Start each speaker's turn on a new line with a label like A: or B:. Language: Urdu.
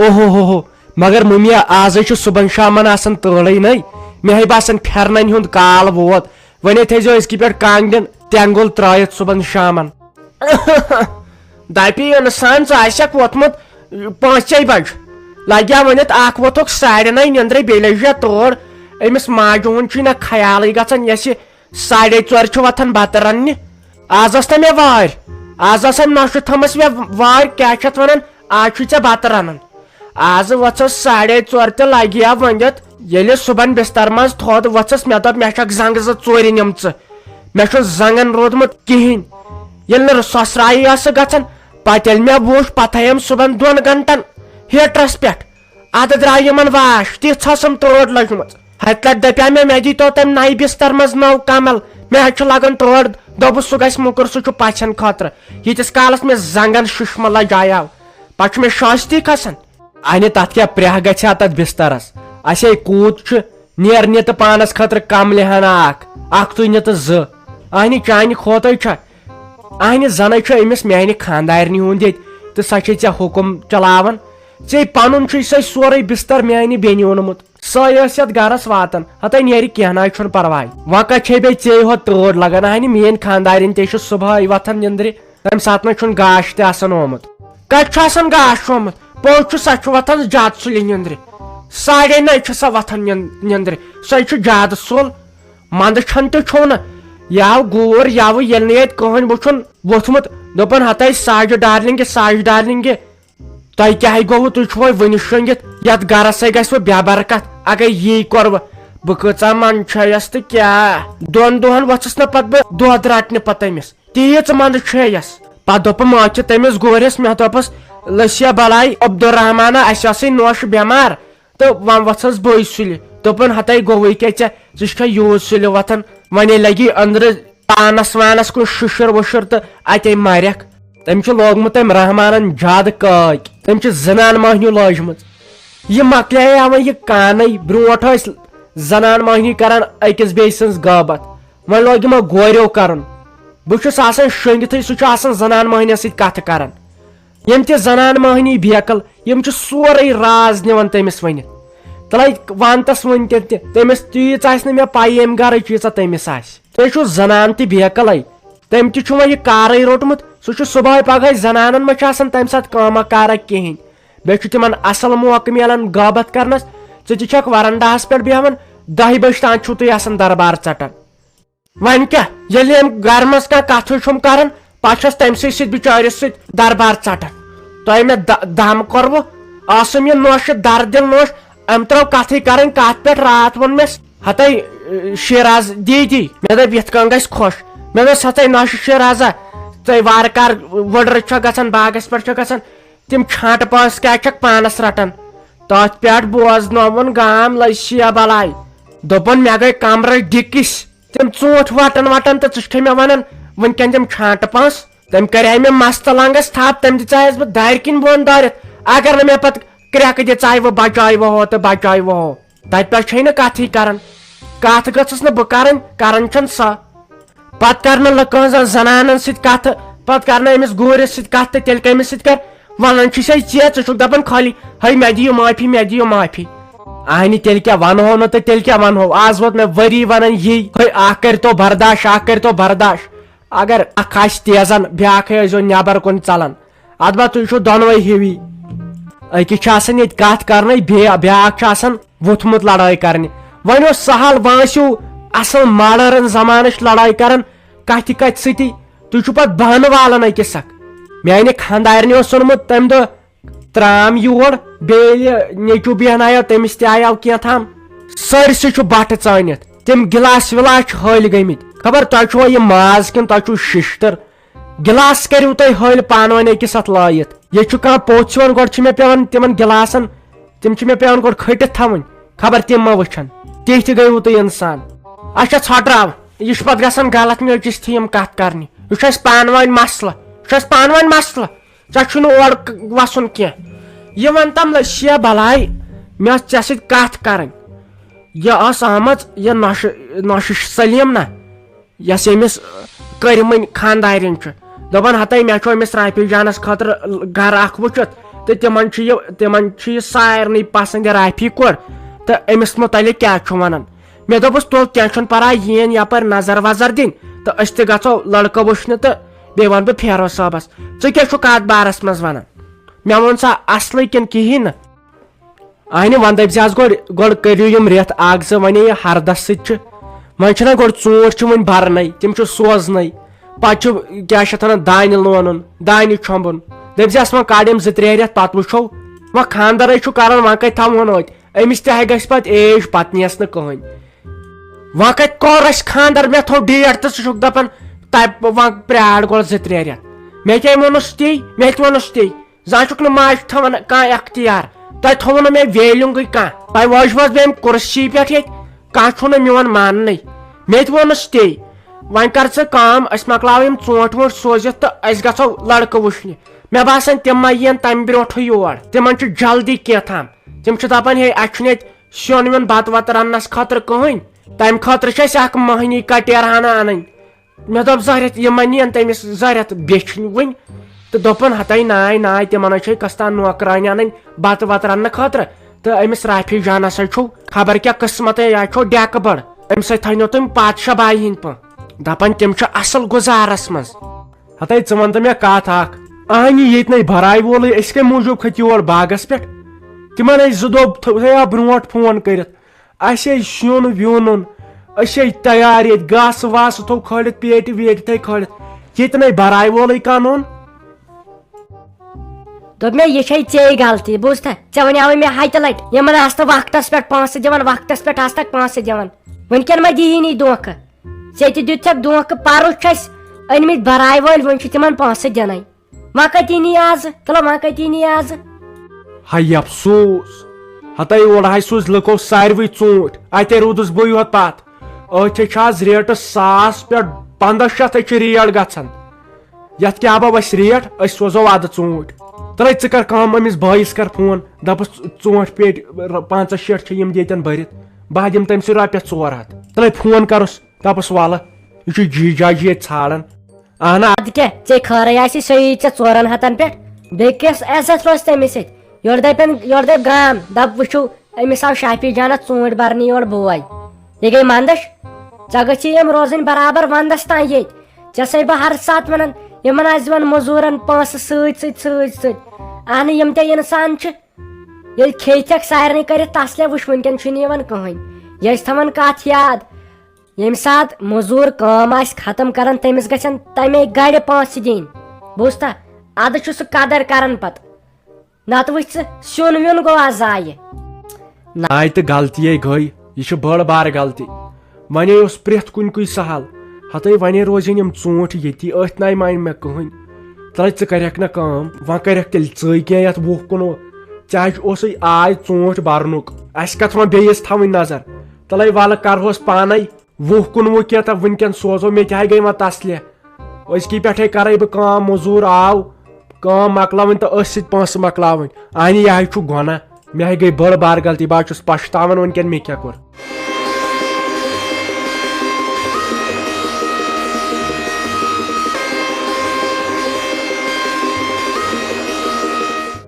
A: اوہو مگر ممی آز صبح شامن آسان تڑے نئی مے باسان پھرن ہند کال ووت ونے تھزو أزکہِ پٮ۪ٹھ کانگڑین تینگل ترٲیِتھ صبحن شامن دپی انسان ژٕ آسکھ ووتمُت 5 بج لگیا ونتھ اکھ ووتھُکھ 9:30 نندرِ بیٚیہِ لٔجیا تور أمِس ماجہِ ہُنٛد چھُے نہ خیالٕے گژھان یۄس یہِ 4:30 چھُ وۄتھان بتہٕ رننہِ آز ٲس نہ مےٚ وارِ آز ٲس أمۍ نۄشہِ تھٲمٕژ مےٚ وارِ کیٛاہ چھِ اتھ ونان آز چھُے ژےٚ بتہٕ رنان آز ؤژھٕس 4:30 تہِ لگیا ؤنِتھ ییٚلہِ صبحن بستر منٛز تھوٚد ؤژھٕس مےٚ دوٚپ مےٚ چھکھ زنٛگہٕ 2 ژورِ نِمژٕ مےٚ چھُ زنٛگن روٗدمُت کِہینۍ ییٚلہِ نہٕ سۄسرایی ٲسٕکھ گژھان پتہٕ ییٚلہِ مےٚ وُچھ پتہٕ تھٲیم صبحن 2 گنٹن ہیٹرس پٮ۪ٹھ ادٕ درٛاے یِمن واش تِژھ ٲسٕم تۭر لٔجمٕژ ہتہِ لٹہِ دپیٛاو مےٚ دیٖتو تٔمۍ نَیہِ بستر منٛز نٔو کمل مےٚ حظ چھُ لگان تۭر دوٚپُس سُہ گژھِ موٚکُر سُہ چھُ پژھٮ۪ن خٲطرٕ ییٖتِس کالس مےٚ زنٛگن ششمہٕ لجایاو پتہٕ چھُ مےٚ شٲنٛشتی کھسان انہِ تتھ کیٛاہ پرٛیہ گژھِ ہا تتھ بسترس اسے کوٗت چھُ نیرنہِ تہٕ پانس خٲطرٕ کملہِ ہنا اکھ تُہۍ نہِ تہٕ 2 انہِ چانہِ کھوتٕے چھا انہِ زنٕے چھُ أمِس میانہِ خاندارنہِ ہُنٛد ییٚتہِ تہٕ سۄ چھے ژےٚ حُکُم چلاوان ژےٚ پنُن چھُے سۄ سورُے بستر میانہِ بیٚنہِ اوٚنمُت سۄے ٲس یتھ گرس واتان ہتے نیرِ کینٛہہ نہ چھُنہٕ پرواے وۄنۍ کتھ چھے بیٚیہِ ژےٚ ہوت تۭر لگان انہِ میٲنۍ خاندارِنۍ تہِ چھُ صبحٲے وتھان نندرِ تمہِ ساتہٕ نہ چھُنہٕ گاش تہِ آسان آمُت کتہِ چھُ آسان گاش آمُت پوٚز چھُ سۄ چھُ وتھان زیادٕ سُلہِ نندرِ 9:30 چھِ سۄ وتھان نندرِ سۄے چھُ زیادٕ سُل منٛدٕ چھن تہِ چھُو نہٕ یاو گوٗر یاوٕ ییٚلہِ نہٕ ییٚتہِ کٕہٕنۍ وٕچھُن ووٚتھمُت دوٚپُن ہتے ساجہِ ڈارلنگہِ تۄہہِ کیٛاہ گوٚوٕ تُہۍ چھُوے وُنہِ شۄنٛگِتھ یتھ گرسے گژھوٕ بے برکت اگر یی کوٚروٕ بہٕ کۭژاہ منٛدچھیٚیس تہٕ کیٛاہ 2 دۄہن ؤژھٕس نہٕ پتہٕ بہٕ دۄد رٹنہِ پتہٕ تٔمِس تیٖژ منٛدٕ چھیٚیس پتہٕ دوٚپُم ماجہِ تٔمِس گورِس مےٚ دوٚپُس لٔسیا بلاے عبدالرحمانہ اسہِ ٲسٕے نوش بٮ۪مار تہٕ وۄنۍ ؤژھٕس بٕے سُلہِ دوٚپُن ہتے گوٚوٕے کیٛاہ ژٕ چھکھا یوٗت سُلہِ وتھان وۄنۍ لگی أنٛدرٕ پانس وانس کُن شُشُر وُشُر تہٕ اتے مرکھ تٔمۍ چھُ لوگمُت تٔمۍ رحمانن زیادٕ کٲکۍ تٔمۍ چھِ زنان مۄہنیوٗ لٲجمٕژ یہِ مۄکلیے وۄنۍ یہِ کانے برونٛٹھ ٲسۍ زنان مۄہنی کران أکِس بیٚیہِ سٕنٛز غٲبت وۄنۍ لوگ یِمو گوریو کرُن بہٕ چھُس آسان شۄنٛگِتھٕے سُہ چھُ آسان زنان مۄہنِس سۭتۍ کتھٕ کران یِم تہِ زنان مۄہنی بیکل یِم چھِ سورُے راز نِوان تٔمِس ؤنِتھ تلے ونتس وُنہِ تہِ تٔمِس تیٖژ آسہِ نہٕ مےٚ پاے ییٚمہِ گرٕچ ییٖژاہ تٔمِس آسہِ تُہۍ چھُو زنان تہِ بیکلے تٔمۍ تہِ چھُ وۄنۍ یہِ کارٕے روٚٹمُت سُہ چھُ صبحٲے پگہٲے زنانن منٛز چھِ آسان تمہِ ساتہٕ کٲمہ کارا کِہینۍ بیٚیہِ چھُ تِمن اصل موقعہٕ مِلان غٲبت کرنس ژٕ تہِ چھکھ ورنڈاہس پٮ۪ٹھ بیہوان 10 بجہِ تام چھُو تُہۍ آسان دربار ژٹان وۄنۍ کیٛاہ ییٚلہِ أمۍ گرٕ منٛز کانٛہہ کتھٕے چھُم کران پتہٕ چھس تٔمسٕے سۭتۍ بِچٲرِس سۭتۍ دربار ژٹان تۄہہِ مےٚ دم کوٚروٕ ٲسٕم یہِ نوشہِ دردِل نوش أمۍ ترٲو کتھٕے کرٕنۍ کتھ پٮ۪ٹھ راتھ ووٚن مےٚ ہتے شیراز دیٖدی مےٚ دوٚپ یِتھ کٔنۍ گژھِ خۄش مےٚ دوٚپُس ہتے نوشہِ شیرازا ژٕ وارٕ کار وٕڑرٕ چھکھ گژھان باغس پٮ۪ٹھ چھکھ گژھان تِم چھانٹہٕ پانٛژھ کیٛاہ چھکھ پانس رٹان تتھ پٮ۪ٹھ بوزنووُن گام لٔسیا بلاے دوٚپُن مےٚ گٔے کمرس ڈِکِس تِم ژوٗنٛٹھۍ وٹان تہٕ ژٕ چھکھے مےٚ ونان وُنکٮ۪ن تِم چھانٹہٕ پانٛژھ تٔمۍ کرے مےٚ مستہٕ لنگس تھپھ تٔمۍ دِژایس بہٕ دارِ کِنۍ بۄن دٲرِتھ اگر نہٕ مےٚ پتہٕ کرٛٮ۪کہٕ دِژایہِ بچٲیوٕ ہو تہٕ بچٲیوٕ ہو تتہِ پٮ۪ٹھ چھے نہٕ کتھٕے کران کتھ گٔژھٕس نہٕ بہٕ کرٕنۍ کران چھَن سۄ پتہٕ کر نہٕ کٲنٛسہِ زنانن سۭتۍ کتھٕ پتہٕ کر نہٕ أمِس گوٗرِس سۭتۍ کتھ تہٕ تیٚلہِ کٔمِس سۭتۍ کر ونان چھُسے ژٕ چھُکھ دپان خٲلی ہے مےٚ دِیِو معٲفی اہنہِ تیٚلہِ کیٛاہ ونہو نہٕ تہٕ تیٚلہِ کیٛاہ ونہو آز ووت مےٚ ؤری ونان یی ہے اکھ کٔرۍتو برداش اگر اکھ آسہِ تیزان بیاکھے ٲسۍزیو نٮ۪بر کُن ژلان ادبا تُہۍ چھِو دۄنوے ہِوی أکِس چھِ آسان ییٚتہِ کتھ کرنے بیاکھ چھُ آسان ووٚتھمُت لڑٲے کرنہِ وۄنۍ اوس سہل وۄنۍ ٲسِو اصل ماڈٲرن زمانٕچ لڑٲے کران کتھِ سۭتی تُہۍ چھِو پتہٕ بہانہٕ والان أکِس اکھ میانہِ خاندارنہِ اوس اوٚنمُت تمہِ دۄہ ترام یور بیٚیہِ نیٚچوٗ بیہنایو تٔمِس تہِ آیو کینٛہہ سٲرسٕے چھُ بٹھٕ ژٲنِتھ تِم گِلاس وِلاس چھِ ہٲلۍ گٔمٕتۍ خبر تۄہہِ چھُوا یہِ ماز کِنہٕ تۄہہِ چھُو شِشتٕر گِلاس کٔرِو تُہۍ ہٲلۍ پانہٕ ؤنۍ أکِس اتھ لٲیِتھ ییٚتہِ چھُ کانٛہہ پوٚژھ یِوان گۄڈٕ چھِ مےٚ پیٚوان تِمن گِلاسن تِم چھِ مےٚ پیٚوان گۄڈٕ کھٔٹِتھ تھاوٕنۍ خبر تِم ما وٕچھن تِتھۍ گٔیوٕ تُہۍ انسان اچھا ژھۄٹراو یہِ چھُ پتہٕ گژھان غلط مےٚ أکِس تھی یِم کتھ کرنہِ یہِ چھُ اسہِ پانہٕ ؤنۍ مسلہٕ ژےٚ چھُنہٕ اورٕ وسُن کینٛہہ یہِ ونتم لٔسیا بلاے مےٚ ٲس ژےٚ سۭتۍ کتھ کرٕنۍ یہِ ٲس آمٕژ یہِ نۄشہِ سلیٖم نہ یۄس أمِس کٔرمٕنۍ خاندارٮ۪ن چھُ دوٚپُن ہتے مےٚ چھُ أمِس رافی جانس خٲطرٕ گرٕ اکھ وٕچھِتھ تو تمن سارنٕے پسند رافی کور تو أمِس متعلق کیا ونان مے دوٚپُس تُل کینٛہہ چھُنہٕ پرواے یِن یپٲرۍ نظر وظر دِنۍ تہٕ أسۍ تہِ گژھو لڑکہٕ وٕچھنہِ تہٕ بیٚیہِ ونہٕ بہٕ پھیرو صٲبس ژٕ کیٛاہ چھُکھ اتھ بارس منٛز ونان مےٚ ووٚن سا اصلٕے کِنہٕ کِہیٖنۍ نہٕ اہنہِ وۄنۍ دٔپۍ زِ حظ گۄڈٕ کٔرِو یِم رٮ۪تھ اکھ زٕ وۄنۍ یہِ ہردس سۭتۍ چھُ وۄنۍ چھِنہ گۄڈٕ ژوٗنٛٹھۍ چھِ وۄنۍ برنے تِم چھِ سوزنے پتہٕ چھُ کیٛاہ چھِ اتھ ونان دانہِ لونُن دانہِ چھۄمبُن دٔپۍ زِہس وۄنۍ کڑیم 2-3 رٮ۪تھ پتہٕ وٕچھو وۄنۍ خانٛدرے چھُ کران وۄنۍ کتہِ تھاوہون أتۍ أمِس تہِ گژھِ پتہٕ ایج پتہٕ نِیس نہٕ کٕہٕنۍ وۄنۍ کتہِ کوٚر اسہِ خانٛدر مےٚ تھوٚو ڈیٹ تہٕ ژٕ چھُکھ دپان وۄنۍ پرٛار گۄڈٕ 2-3 رٮ۪تھ مےٚ کیٛاہ ووٚنُس تی مےٚ تہِ ووٚنُس تی زانٛہہ چھُکھ نہٕ ماجہِ تھاوان کانٛہہ اختیار تۄہہِ تھوٚوُ نہٕ مےٚ ویلیُنگٕے کانٛہہ تۄہہِ وٲجوس بہٕ امہِ کُرسی پٮ۪ٹھ ییٚتہِ کانٛہہ چھُنہٕ میون ماننٕے مےٚ تہِ ووٚنُس تی وۄنۍ کر ژٕ کٲم أسۍ مۄکلاو یِم ژوٗنٛٹھۍ ووٗنٛٹھۍ سوٗزِتھ تہٕ أسۍ گژھو لڑکہٕ وٕچھنہِ مےٚ باسان تِم ما یِن تمہِ برونٛٹھٕے یور تِمن چھُ جلدی کینٛہہ تِم چھِ دپان ہے اسہِ چھُنہٕ ییٚتہِ سیُن ویُن بتہٕ وتہٕ رننس خٲطرٕ کٕہٕنۍ تمہِ خٲطرٕ چھِ اسہِ اکھ مٔہنی کٹیر ہنا انٕنۍ مےٚ دوٚپ 2 رٮ۪تھ یِم ما نِین تٔمِس 2 رٮ۪تھ بیچھِنۍ وٕنۍ تہٕ دوٚپُن ہتاے ناے تِمن چھِ کس تام نوکرانہِ انٕنۍ بتہٕ وتہٕ رننہٕ خٲطرٕ تہٕ أمِس رافی جان ہسا چھُو خبر کیٛاہ قٕسمتٕے یا چھو ڈیکہٕ بٔڑ أمۍ سۭتۍ تھٲینو تِم پادشاہ باے ہٕنٛدۍ پٲٹھۍ دپان تِم چھِ اصل گُزارس منٛز ہتاے ژٕ ون تہٕ مےٚ کتھ اکھ اہنہِ ییٚتہِ نَے براے وولٕے أسۍ کمہِ موٗجوٗب کھٔتۍ یور باغس پٮ۪ٹھ تِمن ٲسۍ 2 دۄہ تھٲیا برونٛٹھ فون کٔرِتھ اسہِ سیُن ویوٗنُن أسۍ تیار ییٚتہِ گاسہٕ واسہٕ تھوٚو کھٲلِتھ پیٹہِ ویٹہِ تھٲے کھٲلِتھ ییٚتہِ نَے براے وولٕے کانٛہہ اوٚن
B: دوٚپ مےٚ یہِ چھے ژےٚ غلطی بوٗزتھا ژےٚ ونیاوے مےٚ ہتہِ لٹہِ یِمن آس نہٕ وقتس پٮ۪ٹھ پونٛسہٕ دِوان وقتس پٮ۪ٹھ آسنکھ پونٛسہٕ دِوان وُنکٮ۪ن ما دِیٖنی دھوکہٕ ژےٚ تہِ دِتُکھ دھوکہٕ پرُس چھِ اسہِ أنمٕتۍ براے وٲلۍ وۄنۍ چھِ تِمن پونٛسہٕ دِنٕے وۄنۍ کتہِ یٖنی آزٕ تُلو وۄنۍ کتہِ یٖنی آزٕ
A: ہاے افسوٗس ہتاے اورٕ سوٗز لُکو ساروٕے ژوٗنٛٹھۍ اتے روٗدُس بٕے یوت پتھ أتھۍ چھِ آز ریٹہٕ 1,000 پٮ۪ٹھ 1500 چھِ ریٹ گژھان یتھ کیٛاہ بہ وسہِ ریٹ أسۍ سوزو ادٕ ژوٗنٛٹھۍ ترٛٲے ژٕ کر کٲم أمِس بٲیِس کر فون دپُس ژوٗنٛٹھۍ پیٹہِ 65-60 چھِ یِم دِیتن بٔرِتھ بہٕ دِمہٕ تٔمۍ سٕے رۄپیس 400 ترٛٲے فون کرُس دپُس وَلہٕ یہِ چھُ جی جاجی ییٚتہِ ژھانڈان اہن
B: ادٕ کیٛاہ ژےٚ خٲرٕے آسی سۄ یی ژےٚ 400 پٮ۪ٹھ بیٚیہِ کیٛاہ عزت روزِ تٔمِس سۭتۍ یورٕ دپہِ گام دپ وٕچھِو أمِس آو شافی جانس ژوٗنٛٹھۍ برنہِ یورٕ بوے یہِ گٔے منٛدچھ ژےٚ گٔژھی یِم روزٕنۍ برابر ونٛدس تام ییٚتہِ ژےٚ سَے بہٕ ہر ساتہٕ ونان یِمن آسہِ دِوان موٚزوٗرن پونٛسہٕ سۭتۍ اہنہِ یِم تہِ انسان چھِ ییٚلہِ کھیٚیہِ سارنٕے کٔرِتھ تسلے وٕچھ وُنکٮ۪ن چھُنہٕ یِوان کٕہٕنۍ یہِ ٲسۍ تھاوان کتھ یاد ییٚمہِ ساتہٕ موٚزوٗر کٲم آسہِ ختم کران تٔمِس گژھن تمے گرِ پونٛسہٕ دِنۍ بوٗزتھا ادٕ چھُ سُہ قدر کران پتہٕ نتہٕ وٕچھ ژٕ سیُن ویُن گوٚو آز ضایہِ
A: آے تہٕ غلطی گٔے یہِ چھِ بٔڑ بار غلطی ونے اوس پرٛٮ۪تھ کُنہِ سہل ہتاے ونے روزن یِم ژوٗنٛٹھۍ ییٚتی أتھۍ ناے مانہِ مےٚ کٕہٕنۍ ترٛٲے ژٕ کرکھ نہٕ کٲم وۄنۍ کرکھ تیٚلہِ ژٕے کینٛہہ یتھ 20 ژےٚ اوسُے آے ژوٗنٛٹھۍ برنُک اسہِ کتھ وۄنۍ بیٚیِس تھاوٕنۍ نظر تلے ولہٕ کرہوس پانے 20 کینٛہہ تہٕ وُنکٮ۪ن سوزو مےٚ تہِ گٔے وۄنۍ تسلہِ أزکی پٮ۪ٹھے کرے بہٕ کٲم موٚزوٗر آو کٲم مۄکلاوٕنۍ تہٕ أتھۍ سۭتۍ پونٛسہٕ مۄکلاوٕنۍ اہنہِ یہِ چھُ گۄناہ مےٚ گٔے بٔڑ بار غلطی بہٕ چھُس پشتاوان وُنکٮ۪ن مےٚ کیٛاہ کوٚر